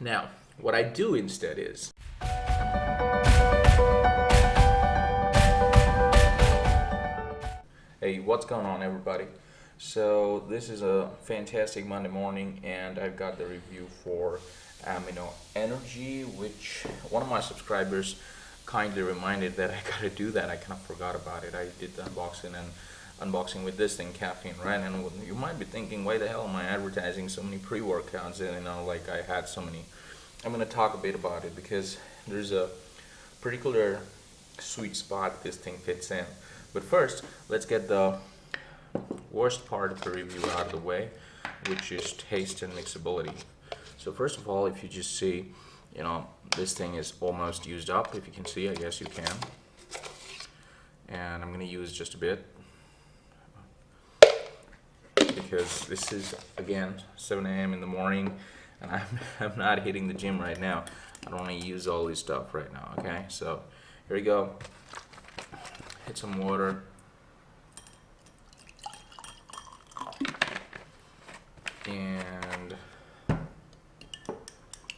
Now, what I do instead is, hey, what's going on, everybody? So this is a fantastic Monday morning, and I've got the review for Amino Energy, which one of my subscribers kindly reminded that I gotta do that. I kind of forgot about it. I did the unboxing with this thing, caffeine, right? And you might be thinking, why the hell am I advertising so many pre-workouts? And like I had so many. I'm gonna talk a bit about it because there's a particular sweet spot this thing fits in. But first, let's get the worst part of the review out of the way, which is taste and mixability. So first of all, if you just see, this thing is almost used up. If you can see, I guess you can. And I'm gonna use just a bit because this is, again, 7 a.m. in the morning, and I'm not hitting the gym right now. I don't want to use all this stuff right now, okay? So here we go. Hit some water. And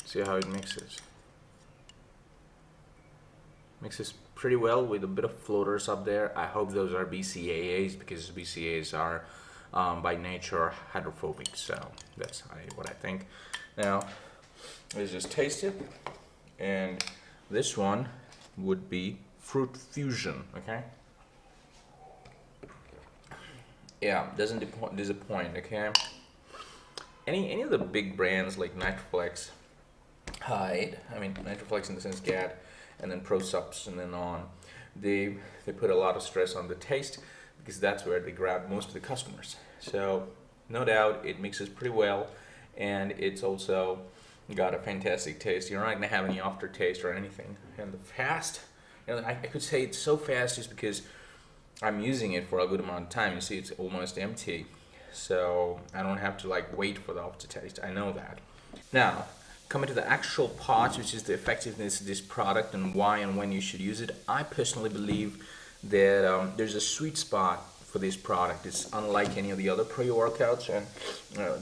see how it mixes. Mixes pretty well with a bit of floaters up there. I hope those are BCAAs because BCAAs are by nature hydrophobic. So that's what I think. Now, let's just taste it. And this one would be Fruit Fusion, okay? Yeah, doesn't disappoint, okay? Any of the big brands like Nitroflex, Nitroflex in the sense GAD, and then ProSups, and then on, they put a lot of stress on the taste because that's where they grab most of the customers. So no doubt it mixes pretty well, and it's also got a fantastic taste. You're not gonna have any aftertaste or anything. And the fast, I could say it's so fast just because I'm using it for a good amount of time. You see, it's almost empty, so I don't have to wait for the aftertaste. I know that. Now, coming to the actual parts, which is the effectiveness of this product and why and when you should use it. I personally believe that there's a sweet spot for this product. It's unlike any of the other pre-workouts, and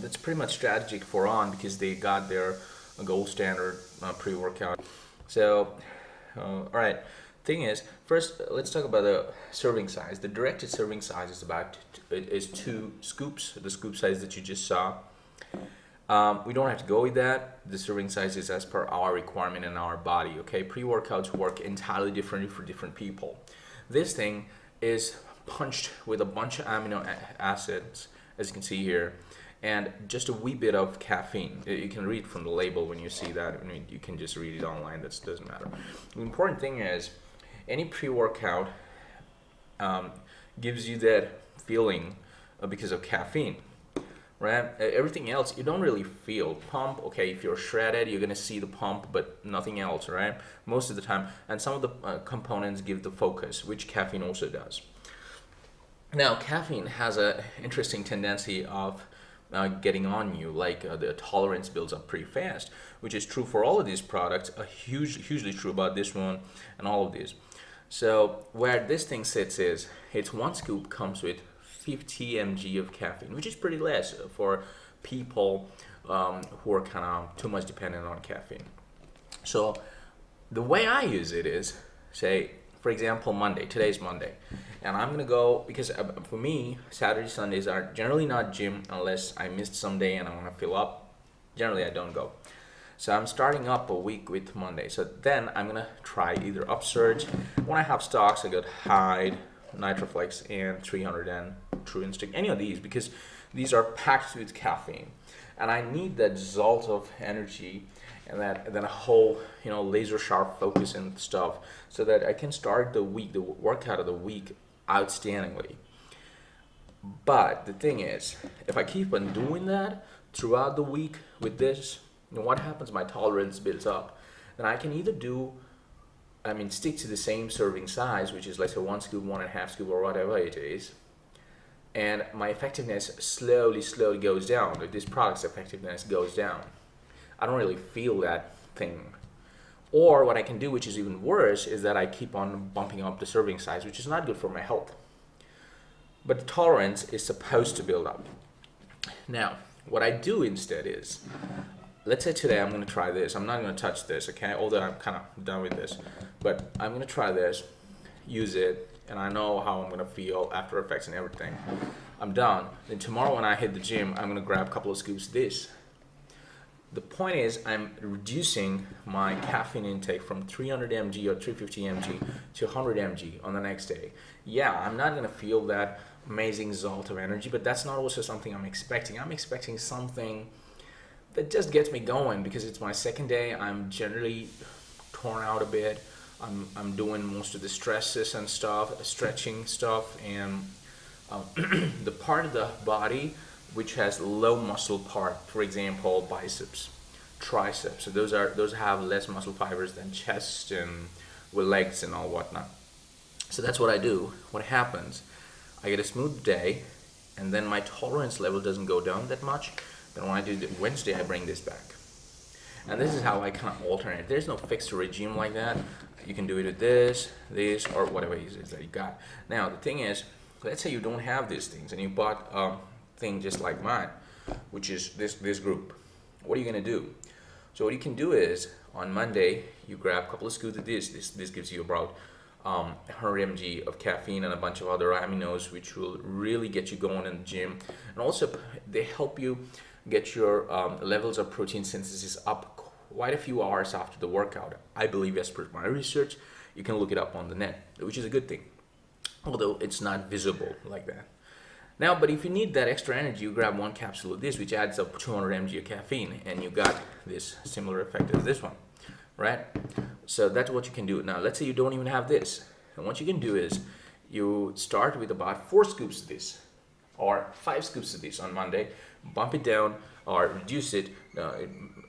that's pretty much strategic for On because they got their gold standard pre-workout. So, all right. Thing is, first let's talk about the serving size. The directed serving size is 2 scoops, the scoop size that you just saw. We don't have to go with that. The serving size is as per our requirement in our body, okay? Pre-workouts work entirely differently for different people. This thing is punched with a bunch of amino acids, as you can see here, and just a wee bit of caffeine. You can read from the label when you see that. You can just read it online. That doesn't matter. The important thing is, any pre-workout gives you that feeling because of caffeine, right? Everything else you don't really feel. Pump, okay, if you're shredded, you're gonna see the pump, but nothing else, right? Most of the time. And some of the components give the focus, which caffeine also does. Now, caffeine has an interesting tendency of getting on you, the tolerance builds up pretty fast, which is true for all of these products, hugely true about this one and all of these. So where this thing sits is, it's 1 scoop comes with 50 mg of caffeine, which is pretty less for people who are kind of too much dependent on caffeine. So the way I use it is, say, for example, Monday. Today's Monday. And I'm going to go, because for me, Saturday, Sundays are generally not gym unless I missed some day and I want to fill up. Generally, I don't go. So I'm starting up a week with Monday. So then I'm going to try either Upsurge. When I have stocks, I got Hyde, Nitroflex, and 300 and True Instinct. Any of these, because these are packed with caffeine. And I need that jolt of energy and then a whole, laser sharp focus and stuff, so that I can start the workout of the week outstandingly. But the thing is, if I keep on doing that throughout the week with this, what happens? My tolerance builds up. Then I can either stick to the same serving size, which is let's say 1 scoop, 1.5 scoop, or whatever it is, and my effectiveness slowly goes down. This product's effectiveness goes down. I don't really feel that thing. Or what I can do, which is even worse, is that I keep on bumping up the serving size, which is not good for my health. But the tolerance is supposed to build up. Now, what I do instead is, let's say today I'm gonna try this. I'm not gonna touch this, okay? Although I'm kind of done with this, but I'm gonna try this, use it, and I know how I'm gonna feel, after effects and everything. I'm done. Then tomorrow when I hit the gym, I'm gonna grab a couple of scoops of this. The point is, I'm reducing my caffeine intake from 300 mg or 350 mg to 100 mg on the next day. Yeah, I'm not gonna feel that amazing jolt of energy, but that's not also something I'm expecting. I'm expecting something that just gets me going because it's my second day. I'm generally torn out a bit. I'm doing most of the stresses and stuff, stretching stuff, and the part of the body which has low muscle part, for example, biceps, triceps. So those have less muscle fibers than chest and with legs and all whatnot. So that's what I do. What happens? I get a smooth day, and then my tolerance level doesn't go down that much. Then when I do the Wednesday, I bring this back. And this is how I kind of alternate. There's no fixed regime like that. You can do it with this, or whatever it is that you got. Now, the thing is, let's say you don't have these things and you bought a thing just like mine, which is this group. What are you going to do? So what you can do is, on Monday, you grab a couple of scoops of this. This gives you about 100 mg of caffeine and a bunch of other aminos, which will really get you going in the gym. And also, they help you get your levels of protein synthesis up quite a few hours after the workout. I believe, as per my research. You can look it up on the net, which is a good thing, although it's not visible like that. Now, but if you need that extra energy, you grab one capsule of this, which adds up 200 mg of caffeine, and you got this similar effect as this one, right? So that's what you can do. Now, let's say you don't even have this. And what you can do is you start with about 4 scoops of this, or 5 scoops of this on Monday, bump it down or reduce it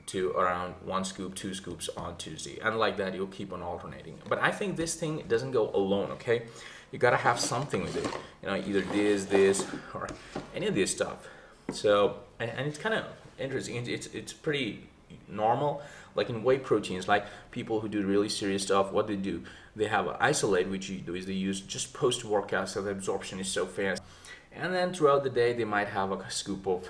to around 1 scoop, 2 scoops on Tuesday. And like that, you'll keep on alternating. But I think this thing doesn't go alone, okay? You gotta have something with it. You know, either this, or any of this stuff. So, and it's kind of interesting. It's pretty normal. Like in whey proteins, like people who do really serious stuff, what they do, they have an isolate, which they use just post-workout, so the absorption is so fast. And then throughout the day, they might have a scoop of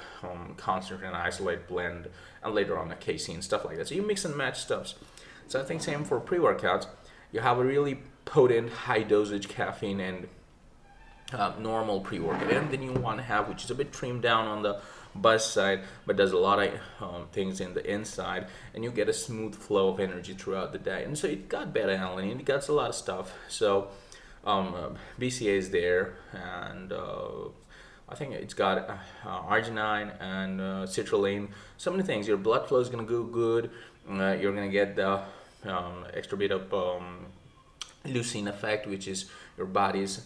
concentrate and isolate blend, and later on a casein, stuff like that. So you mix and match stuffs. So I think same for pre-workouts. You have a really potent, high dosage caffeine and normal pre-workout, and then you want to have, which is a bit trimmed down on the buzz side, but does a lot of things in the inside, and you get a smooth flow of energy throughout the day. And so it got beta alanine, it got a lot of stuff. So BCA is there, and I think it's got arginine and citrulline, so many things. Your blood flow is going to go good. You're going to get the extra bit of leucine effect, which is your body's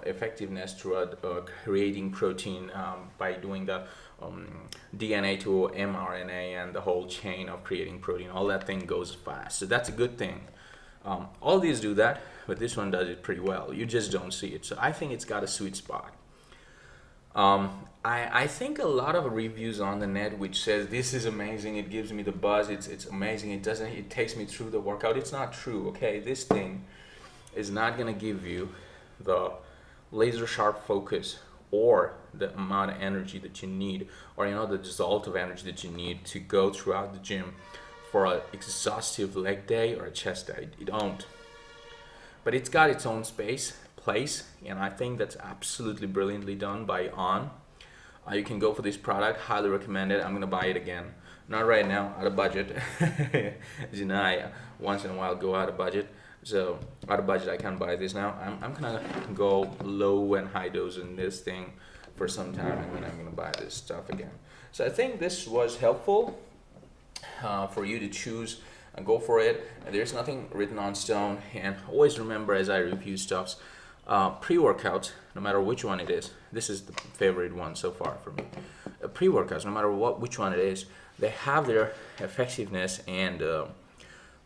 effectiveness throughout creating protein by doing the DNA to mRNA and the whole chain of creating protein. All that thing goes fast, so that's a good thing. All these do that, but this one does it pretty well. You just don't see it. So I think it's got a sweet spot. I think a lot of reviews on the net which says this is amazing, it gives me the buzz, it's amazing, it takes me through the workout. It's not true, okay? This thing is not gonna give you the laser sharp focus or the amount of energy that you need, or the jolt of energy that you need to go throughout the gym for an exhaustive leg day or a chest day. You don't. But it's got its own place, and I think that's absolutely brilliantly done by On. You can go for this product, highly recommend it. I'm gonna buy it again. Not right now, out of budget. As you know, I once in a while go out of budget. So out of budget, I can't buy this now. I'm gonna go low and high dose in this thing for some time, and then I'm gonna buy this stuff again. So I think this was helpful for you to choose and go for it. And there's nothing written on stone. And always remember, as I review stuffs, pre-workouts, no matter which one it is, this is the favorite one so far for me. Pre-workouts, no matter which one it is, they have their effectiveness and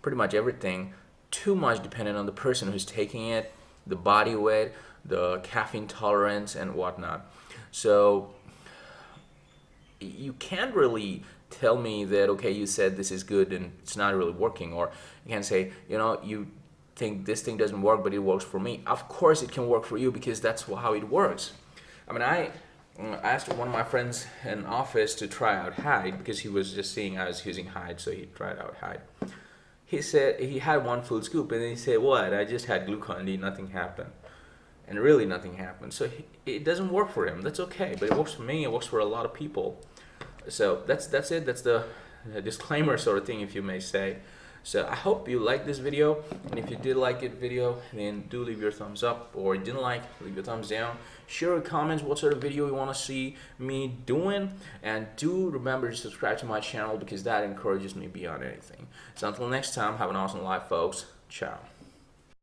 pretty much everything too much dependent on the person who's taking it, the body weight, the caffeine tolerance, and whatnot. So you can't really tell me that, okay, you said this is good and it's not really working, or you can't say, you think this thing doesn't work but it works for me. Of course it can work for you, because that's how it works. I mean, I asked one of my friends in office to try out Hide because he was just seeing I was using Hide, so he tried out Hide. He said he had one full scoop, and then he said, "What? I just had Glucon-D, nothing happened." And really, nothing happened. So it doesn't work for him. That's okay, but it works for me. It works for a lot of people. So that's it. That's the disclaimer sort of thing, if you may say. So I hope you liked this video, and if you did like it video, then do leave your thumbs up, or you didn't like, leave your thumbs down. Share in comments what sort of video you want to see me doing, and do remember to subscribe to my channel because that encourages me beyond anything. So until next time, have an awesome life, folks. Ciao.